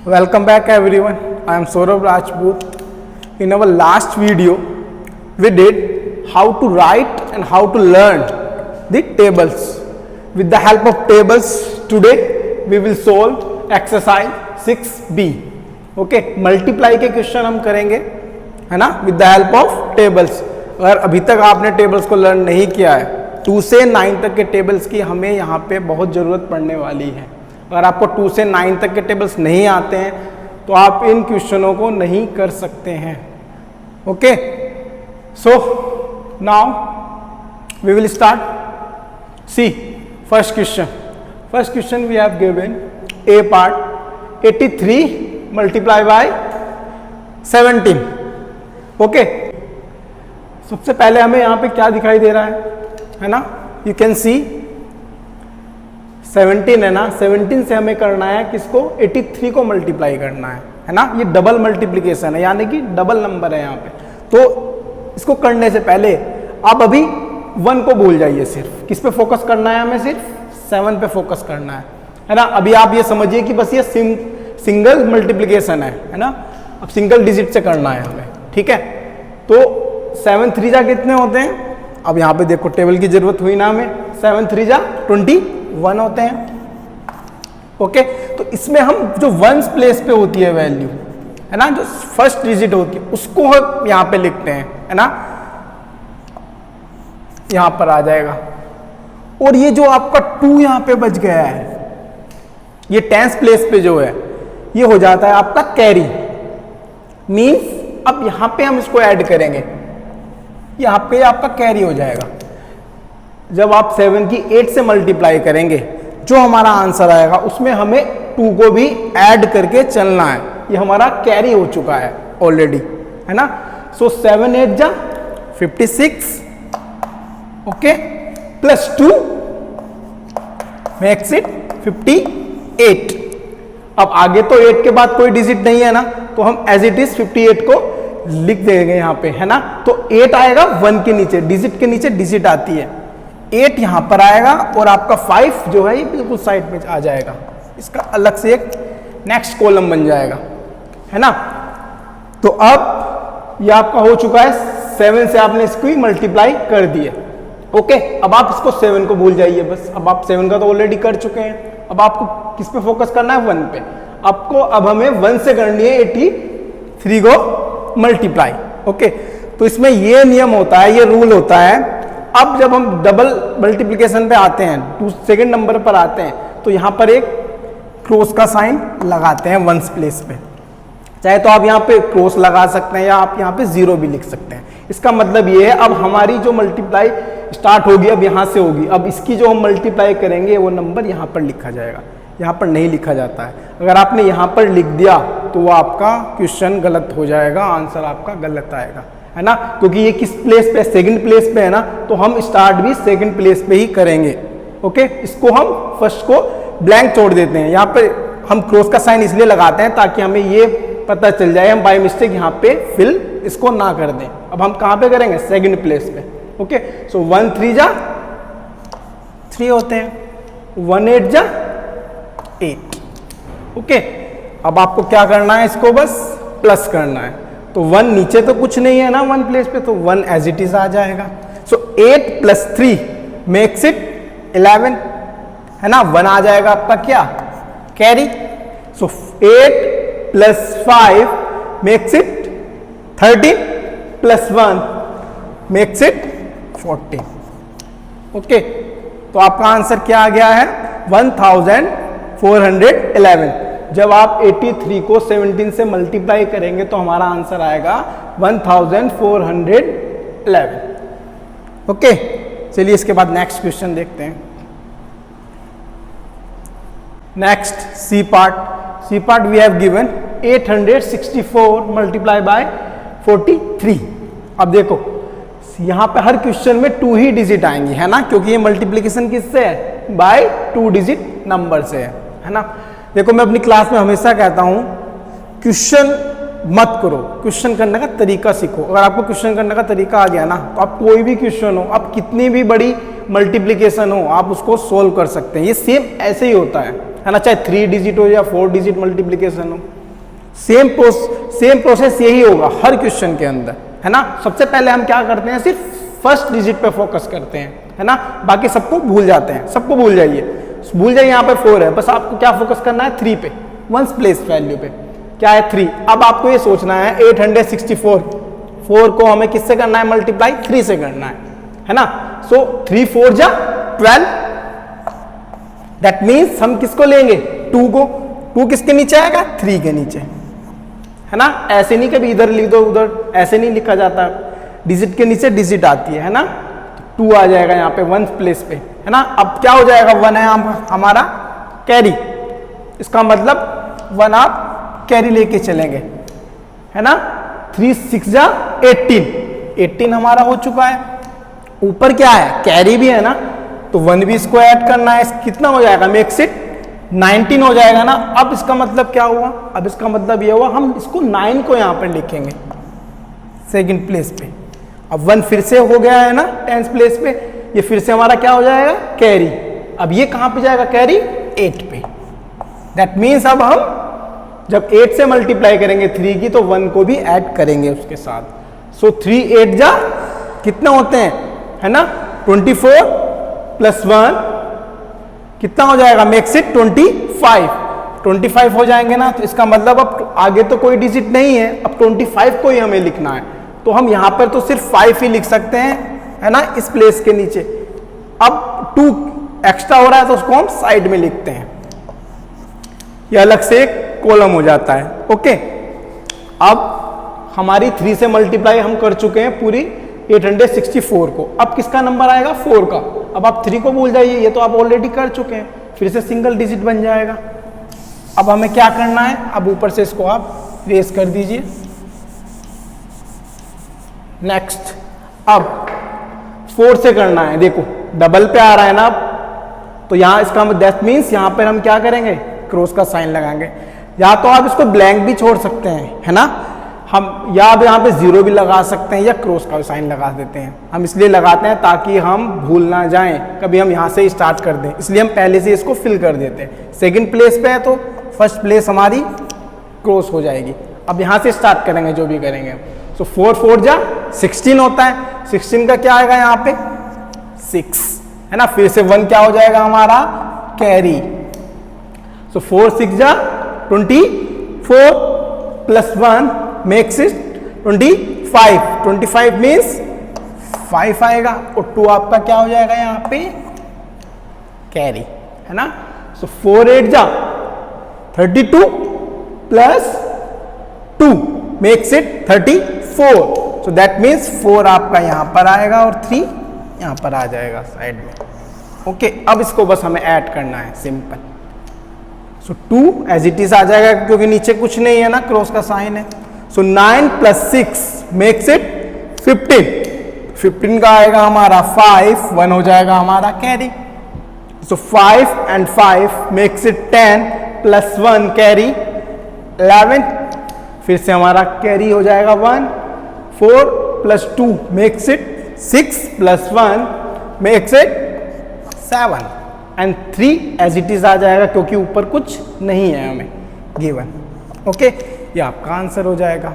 Welcome back everyone. I am Saurabh Rajput. In our last video, we did how to write and how to learn the tables. With the help of tables, today we will solve exercise 6B. Okay, multiply के question हम करेंगे, है ना, with the help of tables. अगर अभी तक आपने tables को लर्न नहीं किया है, 2 से 9 तक के टेबल्स की हमें यहाँ पे बहुत ज़रूरत पड़ने वाली है. अगर आपको 2 से 9 तक के टेबल्स नहीं आते हैं तो आप इन क्वेश्चनों को नहीं कर सकते हैं. Okay, so now we will start. See first question we have given A part 83 multiply by 17. Okay, सबसे पहले हमें यहाँ पे क्या दिखाई दे रहा है ना, यू कैन सी 17 है ना, 17 से हमें करना है किसको, 83 को मल्टीप्लाई करना है ना. ये डबल मल्टीप्लिकेशन है, यानी कि डबल नंबर है यहाँ पे. तो इसको करने से पहले आप अभी 1 को भूल जाइए. सिर्फ किस पे फोकस करना है, हमें सिर्फ 7 पे फोकस करना है ना. अभी आप ये समझिए कि बस ये सिंगल मल्टीप्लिकेशन है ना. अब सिंगल डिजिट से करना है हमें, ठीक है. तो 7 3 जा कितने होते हैं, अब यहाँ पे देखो टेबल की जरूरत हुई ना हमें. 7 3 जा 21 होते हैं. ओके, तो इसमें हम जो वंस प्लेस पे होती है वैल्यू, है ना, जो फर्स्ट डिजिट होती है उसको हम यहाँ पे लिखते हैं, है ना. यहाँ पर आ जाएगा. और ये जो आपका 2 यहाँ पे बच गया है, ये टेंस प्लेस पे जो है ये हो जाता है आपका कैरी. मीन्स अब यहाँ पे हम इसको ऐड करेंगे, यहाँ पे आपका कैरी हो जाएगा. जब आप 7 की 8 से मल्टीप्लाई करेंगे, जो हमारा आंसर आएगा उसमें हमें 2 को भी ऐड करके चलना है. ये हमारा कैरी हो चुका है ऑलरेडी, है ना. सो 7 8 जा 56. Okay, plus 2 makes it 58. अब आगे तो 8 के बाद कोई डिजिट नहीं है ना, तो हम एज इट इज 58 को लिख देंगे यहाँ पे, है ना. तो 8 आएगा 1 के नीचे, डिजिट के नीचे डिजिट आती है. 8 यहां पर आएगा और आपका 5 जो है ये बिल्कुल साइड में आ जाएगा. इसका अलग से एक नेक्स्ट कॉलम बन जाएगा, है ना. तो अब ये आपका हो चुका है. 7 से आपने इसको ही मल्टीप्लाई कर दिए. ओके, अब आप इसको 7 को भूल जाइए बस. अब आप 7 का तो ऑलरेडी कर चुके हैं. अब आपको किस पे फोकस करना है, 1 पे. आपको अब हमें 1 से करनी है 83 को मल्टीप्लाई. ओके, तो इसमें ये नियम होता है, ये रूल होता है. अब जब हम डबल मल्टीप्लिकेशन पे आते हैं, सेकंड नंबर पर आते हैं, तो यहाँ पर एक क्रॉस का साइन लगाते हैं वंस प्लेस पे. चाहे तो आप यहाँ पे क्रॉस लगा सकते हैं या आप यहाँ पे 0 भी लिख सकते हैं. इसका मतलब ये है अब हमारी जो मल्टीप्लाई स्टार्ट होगी अब यहाँ से होगी. अब इसकी जो हम मल्टीप्लाई करेंगे वो नंबर यहाँ पर लिखा जाएगा, यहाँ पर नहीं लिखा जाता है. अगर आपने यहाँ पर लिख दिया तो वो आपका क्वेश्चन गलत हो जाएगा, आंसर आपका गलत आएगा, है ना. क्योंकि ये किस प्लेस पे, सेकंड प्लेस पे है ना, तो हम स्टार्ट भी सेकंड प्लेस पे ही करेंगे. ओके, इसको हम फर्स्ट को ब्लैंक छोड़ देते हैं. यहाँ पे हम क्रॉस का साइन इसलिए लगाते हैं ताकि हमें ये पता चल जाए हम बाय मिस्टेक यहाँ पे फिल इसको ना कर दें. अब हम कहाँ पे करेंगे, सेकंड प्लेस पे. ओके, सो 1 3 जा 3 होते हैं, 1 8 जा 8. ओके, अब आपको क्या करना है, इसको बस प्लस करना है. तो 1 नीचे तो कुछ नहीं है ना 1 प्लेस पे, तो 1 एज इट इज आ जाएगा. सो 8 प्लस 3 मेक्स इट 11, है ना. 1 आ जाएगा आपका क्या, carry. So 8 plus 5 makes it 13 plus 1 makes it 14. Okay, तो आपका आंसर क्या आ गया है, 1411. जब आप 83 को 17 से मल्टीप्लाई करेंगे तो हमारा आंसर आएगा 1411. ओके, चलिए इसके बाद नेक्स्ट क्वेश्चन देखते हैं. Next C part we have given 864 multiply by 43. अब देखो यहां पे हर क्वेश्चन में 2 ही डिजिट आएंगी, है ना, क्योंकि ये मल्टीप्लिकेशन किससे है, बाय 2 डिजिट नंबर से है ना. देखो मैं अपनी क्लास में हमेशा कहता हूं क्वेश्चन मत करो, क्वेश्चन करने का तरीका सीखो। अगर आपको क्वेश्चन करने का तरीका आ गया ना तो आप कोई भी क्वेश्चन हो, आप कितनी भी बड़ी मल्टीप्लिकेशन हो, आप उसको सोल्व कर सकते हैं। ये सेम ऐसे ही होता है ना, चाहे 3 डिजिट हो या 4 डिजिट मल्टीप्लिकेशन हो, सेम प्रोसेस यही होगा हर क्वेश्चन के अंदर, है ना। सबसे पहले हम क्या करते हैं, सिर्फ फर्स्ट डिजिट पे फोकस करते हैं, है ना, बाकी सबको भूल जाते हैं। सबको भूल जाइए, यहाँ पे 4 है, बस आपको क्या फोकस करना है, 3 पे, वंस प्लेस वैल्यू पे, क्या है 3। अब आपको ये सोचना है 864, 4 को हमें किससे करना है मल्टीप्लाई, 3 से करना है ना। सो 3 4 जा 12, दैट मीन्स हम किसको लेंगे, 2 को। 2 किसके नीचे आएगा, 3 के नीचे, है ना। ऐसे नहीं कभी इधर लिख दो उधर, ऐसे नहीं लिखा जाता, डिजिट के नीचे डिजिट आती है ना। 2 आ जाएगा यहाँ पे 1 प्लेस पे, है ना। अब क्या हो जाएगा, 1 है हमारा कैरी, इसका मतलब 1 आप कैरी लेके चलेंगे, है ना। 3 6 जा 18 हमारा हो चुका है। ऊपर क्या है, कैरी भी है ना, तो 1 भी इसको ऐड करना है। कितना हो जाएगा, मेक्स इट 19 हो जाएगा ना। अब इसका मतलब क्या हुआ, अब इसका मतलब ये हुआ हम इसको 9 को यहाँ पर लिखेंगे सेकंड प्लेस पे। अब 1 फिर से हो गया है ना 10th प्लेस पे, ये फिर से हमारा क्या हो जाएगा, कैरी। अब ये कहाँ पे जाएगा, कैरी 8 पे। दैट मीन्स अब हम जब 8 से मल्टीप्लाई करेंगे 3 की, तो 1 को भी ऐड करेंगे उसके साथ। सो 3 8 जा कितना होते हैं, है ना, 24 प्लस 1 कितना हो जाएगा, मेक्स इट 25 हो जाएंगे ना। तो इसका मतलब अब आगे तो कोई डिजिट नहीं है, अब 25 को ही हमें लिखना है। तो हम यहां पर तो सिर्फ 5 ही लिख सकते हैं, है ना, इस प्लेस के नीचे। अब 2 एक्स्ट्रा हो रहा है तो उसको हम साइड में लिखते हैं, ये अलग से एक कॉलम हो जाता है। ओके, अब हमारी 3 से मल्टीप्लाई हम कर चुके हैं पूरी 864 को। अब किसका नंबर आएगा, 4 का। अब आप 3 को भूल जाइए, ये तो आप ऑलरेडी कर चुके हैं, फिर से सिंगल डिजिट बन जाएगा। अब हमें क्या करना है, अब ऊपर से इसको आप रेस कर दीजिए। नेक्स्ट, अब 4 से करना है, देखो डबल पे आ रहा है ना, तो यहां इसका दैट मीन्स यहां पर हम क्या करेंगे, क्रॉस का साइन लगाएंगे। या तो आप इसको ब्लैंक भी छोड़ सकते हैं, है ना, हम या अब यहाँ पे 0 भी लगा सकते हैं या क्रॉस का साइन लगा देते हैं। हम इसलिए लगाते हैं ताकि हम भूल ना जाएं, कभी हम यहाँ से ही स्टार्ट कर दें, इसलिए हम पहले से इसको फिल कर देते हैं। सेकंड प्लेस पे है तो फर्स्ट प्लेस हमारी क्रॉस हो जाएगी। अब यहाँ से स्टार्ट करेंगे जो भी करेंगे। सो 4 4 जा 16 होता है, 16 का क्या आएगा यहाँ पे 6, है ना। फिर से 1 क्या हो जाएगा हमारा, कैरी। सो 4 6 जा 24 प्लस 1 मेक्स इट 25 मीन्स 5 आएगा, और 2 आपका क्या हो जाएगा यहाँ पे, कैरी, है ना। सो 4 8 जा 32 plus 2 makes it 34। So that means 4 आपका यहाँ पर आएगा और 3 यहाँ पर आ जाएगा साइड में। ओके, अब इसको बस हमें ऐड करना है, simple. So 2 as it is आ जाएगा क्योंकि नीचे कुछ नहीं है ना, क्रॉस का साइन है। सो 9 प्लस 6 मेक्स इट 15 का आएगा हमारा 5, 1 हो जाएगा हमारा carry. So 5 and 5 makes it 10 plus 1 carry 11, फिर से हमारा कैरी हो जाएगा 1। 4 plus 2 makes it 6 plus 1 makes it 7 and 3 as it is आ जाएगा क्योंकि ऊपर कुछ नहीं है हमें गिवन। ओके, ये आपका आंसर हो जाएगा।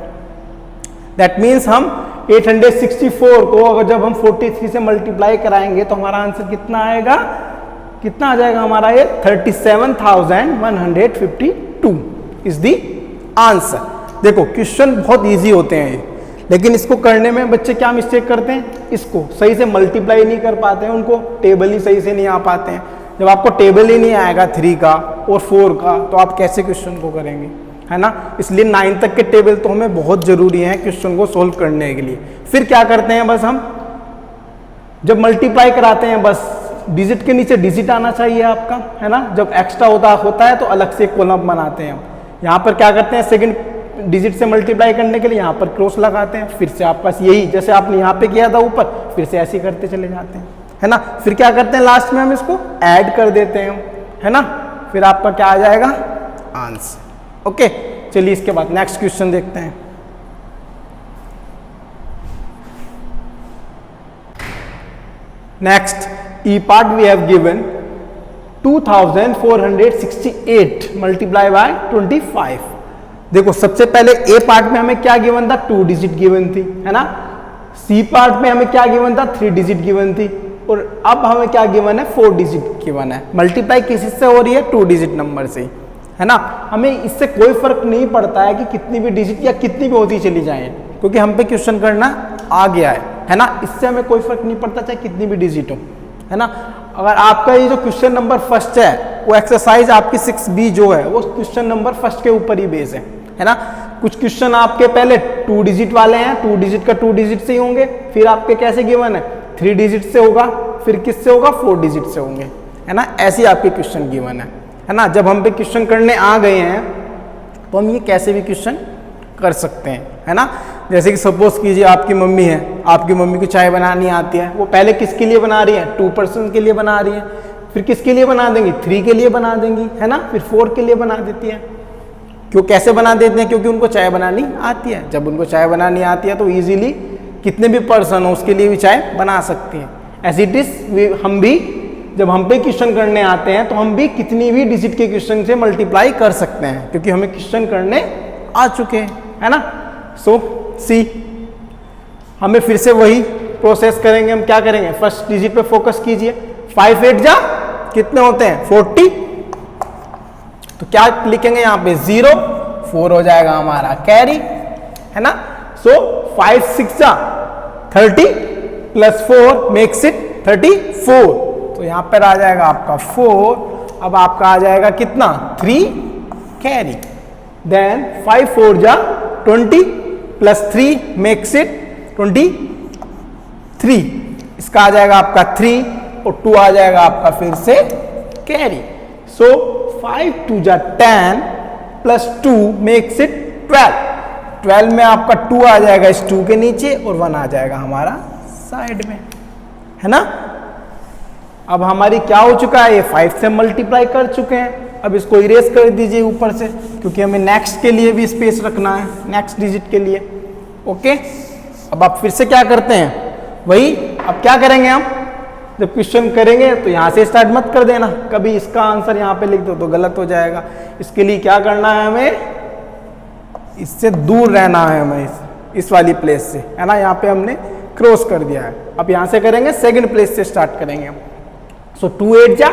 दैट मीन्स हम 864 को अगर जब हम 43 से मल्टीप्लाई कराएंगे तो हमारा आंसर कितना आएगा, कितना आ जाएगा हमारा, ये 37,152 इज द आंसर। देखो क्वेश्चन बहुत इजी होते हैं ये, लेकिन इसको करने में बच्चे क्या मिस्टेक करते हैं, इसको सही से मल्टीप्लाई नहीं कर पाते हैं, उनको टेबल ही सही से नहीं आ पाते हैं। जब आपको टेबल ही नहीं आएगा 3 का और 4 का, तो आप कैसे क्वेश्चन को करेंगे, है ना। इसलिए 9 तक के टेबल तो हमें बहुत जरूरी है क्वेश्चन को सोल्व करने के लिए। फिर क्या करते हैं, बस हम जब मल्टीप्लाई कराते हैं बस डिजिट के नीचे डिजिट आना चाहिए आपका, है ना। जब एक्स्ट्रा होता है तो अलग से कॉलम बनाते हैं हम। यहाँ पर क्या करते हैं, सेकंड डिजिट से मल्टीप्लाई करने के लिए यहाँ पर क्रॉस लगाते हैं, फिर से आपका यही जैसे आपने यहाँ पे किया था ऊपर, फिर से ऐसे ही करते चले जाते हैं, है ना। फिर क्या करते हैं, लास्ट में हम इसको ऐड कर देते हैं, है ना। फिर आपका क्या आ जाएगा, आंसर। ओके, चलिए इसके बाद नेक्स्ट क्वेश्चन देखते हैं। Next E part we have given 2468 multiply by 25। देखो सबसे पहले ए पार्ट में हमें क्या गिवन था, 2 डिजिट गिवन थी, है ना। सी पार्ट में हमें क्या गिवन था, 3 डिजिट गिवन थी, और अब हमें क्या गिवन है, 4 डिजिट गिवन है। मल्टीप्लाई किस से हो रही है, 2 डिजिट नंबर से, है ना। हमें इससे कोई फर्क नहीं पड़ता है कि कितनी भी डिजिट या कितनी भी होती चली जाए, क्योंकि हम पे क्वेश्चन करना आ गया है ना। इससे हमें कोई फर्क नहीं पड़ता चाहे कितनी भी डिजिट हो, है ना। अगर आपका ये जो क्वेश्चन नंबर फर्स्ट है वो एक्सरसाइज आपकी 6B जो है वो क्वेश्चन नंबर फर्स्ट के ऊपर ही बेस है ना। कुछ क्वेश्चन आपके पहले 2 डिजिट वाले हैं, 2 डिजिट का 2 डिजिट से ही होंगे, फिर आपके कैसे गिवन है 3 डिजिट से होगा, फिर किससे होगा 4 डिजिट से होंगे, है ना। ऐसे आपके क्वेश्चन गिवन है ना। जब हम पे क्वेश्चन करने आ गए हैं तो हम ये कैसे भी क्वेश्चन कर सकते हैं, है ना। जैसे कि सपोज कीजिए आपकी मम्मी है, आपकी मम्मी को चाय बनानी आती है, वो पहले किसके लिए बना रही है, 2 पर्सन के लिए बना रही है, फिर किसके लिए बना देंगी, 3 के लिए बना देंगी, है ना, फिर 4 के लिए बना देती है। क्यों कैसे बना देते हैं, क्योंकि उनको चाय बनानी आती है। जब उनको चाय बनानी आती है तो इजीली कितने भी पर्सन हो उसके लिए भी चाय बना सकती है। एज इट इज हम भी जब हम पे क्वेश्चन करने आते हैं तो हम भी कितनी भी डिजिट के क्वेश्चन से मल्टीप्लाई कर सकते हैं, क्योंकि हमें क्वेश्चन करने आ चुके हैं, है ना। सो सी हमें फिर से वही प्रोसेस करेंगे। हम क्या करेंगे, फर्स्ट डिजिट पे फोकस कीजिए। 5 8 जा कितने होते हैं, 40। तो क्या लिखेंगे यहाँ पे 0, 4 हो जाएगा हमारा कैरी, है ना। सो 5 6 जा 30 प्लस 4 मेक्स इट 34। तो यहाँ पर आ जाएगा आपका 4, अब आपका आ जाएगा कितना 3 कैरी। देन 5 4 जा 20 प्लस 3 मेक्स इट 23। इसका आ जाएगा आपका 3 और 2 आ जाएगा आपका फिर से कैरी। सो 5 2 जा 10 प्लस 2 मेक्स इट 12। 12 में आपका 2 आ जाएगा इस 2 के नीचे और 1 आ जाएगा हमारा साइड में, है ना। अब हमारी क्या हो चुका है, ये 5 से मल्टीप्लाई कर चुके हैं। अब इसको इरेज कर दीजिए ऊपर से, क्योंकि हमें नेक्स्ट के लिए भी स्पेस रखना है, नेक्स्ट डिजिट के लिए। ओके, अब आप फिर से क्या करते हैं, वही अब क्या करेंगे हम, जब क्वेश्चन करेंगे तो यहाँ से स्टार्ट मत कर देना, कभी इसका आंसर यहाँ पे लिख दो तो गलत हो जाएगा। इसके लिए क्या करना है, हमें इससे दूर रहना है, हमें इस वाली प्लेस से, है ना। यहाँ पे हमने क्रॉस कर दिया है। अब यहाँ से करेंगे सेकंड प्लेस से स्टार्ट करेंगे हम। सो 2 8 जा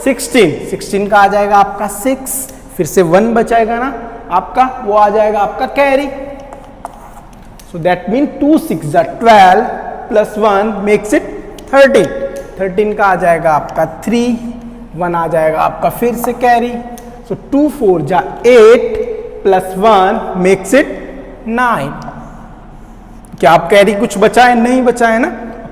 16 का आ जाएगा आपका 6, फिर से 1 बचाएगा ना आपका, वो आ जाएगा आपका कैरी। सो दैट मीन 2 6 जा 12 प्लस 1 मेक्स इट 13। 13 का आ जाएगा आपका 3, 1 आ जाएगा आपका फिर से कैरी। सो 2 4 जा 8 प्लस 1 मेक्स इट 9। क्या आप कैरी कुछ बचा है, नहीं बचा है ना,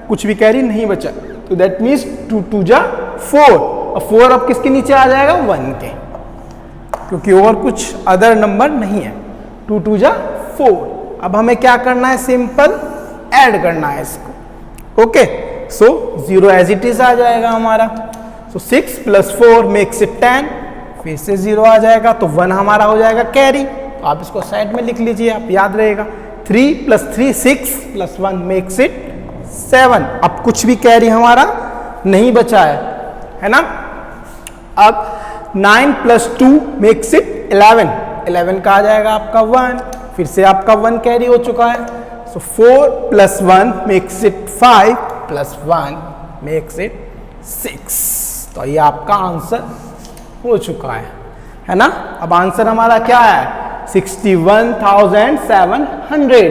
कुछ भी कैरी नहीं बचा। तो दैट मीन्स 2 2 जा 4, और 4 अब किसके नीचे आ जाएगा, 1 के, क्योंकि और कुछ अदर नंबर नहीं है। 2 2 जा 4। अब हमें क्या करना है, सिंपल ऐड करना है इसको। Okay, so 0 as it is आ जाएगा हमारा। सो 6 प्लस 4 मेक्स इट 10, फिर से 0 आ जाएगा, तो 1 हमारा हो जाएगा कैरी। तो आप इसको साइड में लिख लीजिए, आप याद रहेगा। 3 प्लस 3 6 प्लस 1 मेक्स इट 7। अब कुछ भी कैरी हमारा नहीं बचा है ना। अब 9 प्लस 2 मेक्स इट 11। 11 का आ जाएगा आपका 1, फिर से आपका 1 कैरी हो चुका है। सो 4 plus 1 makes it 5 plus 1 makes it 6। तो ये आपका आंसर हो चुका है ना। अब आंसर हमारा क्या है, 61,700,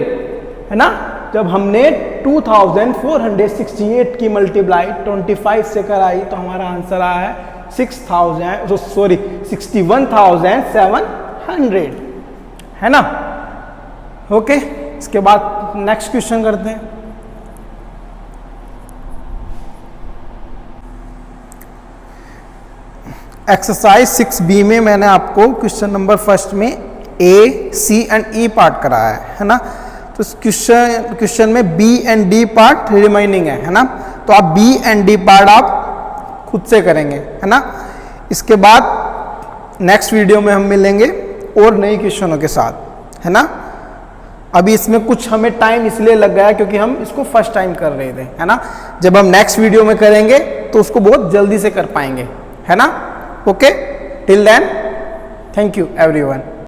है ना। जब हमने 2468 की मल्टीप्लाई 25 से कराई तो हमारा आंसर आया है 61,700, है ना। ओके, इसके बाद नेक्स्ट क्वेश्चन करते हैं। एक्सरसाइज 6B में मैंने आपको क्वेश्चन नंबर फर्स्ट में A, C and E part कराया है ना। तो इस क्वेश्चन में B and D part remaining है ना। तो आप B एंड D पार्ट आप खुद से करेंगे, है ना। इसके बाद नेक्स्ट वीडियो में हम मिलेंगे और नए क्वेश्चनों के साथ, है ना। अभी इसमें कुछ हमें टाइम इसलिए लग गया क्योंकि हम इसको फर्स्ट टाइम कर रहे थे, है ना। जब हम नेक्स्ट वीडियो में करेंगे तो उसको बहुत जल्दी से कर पाएंगे, है ना। Okay, till then thank you everyone.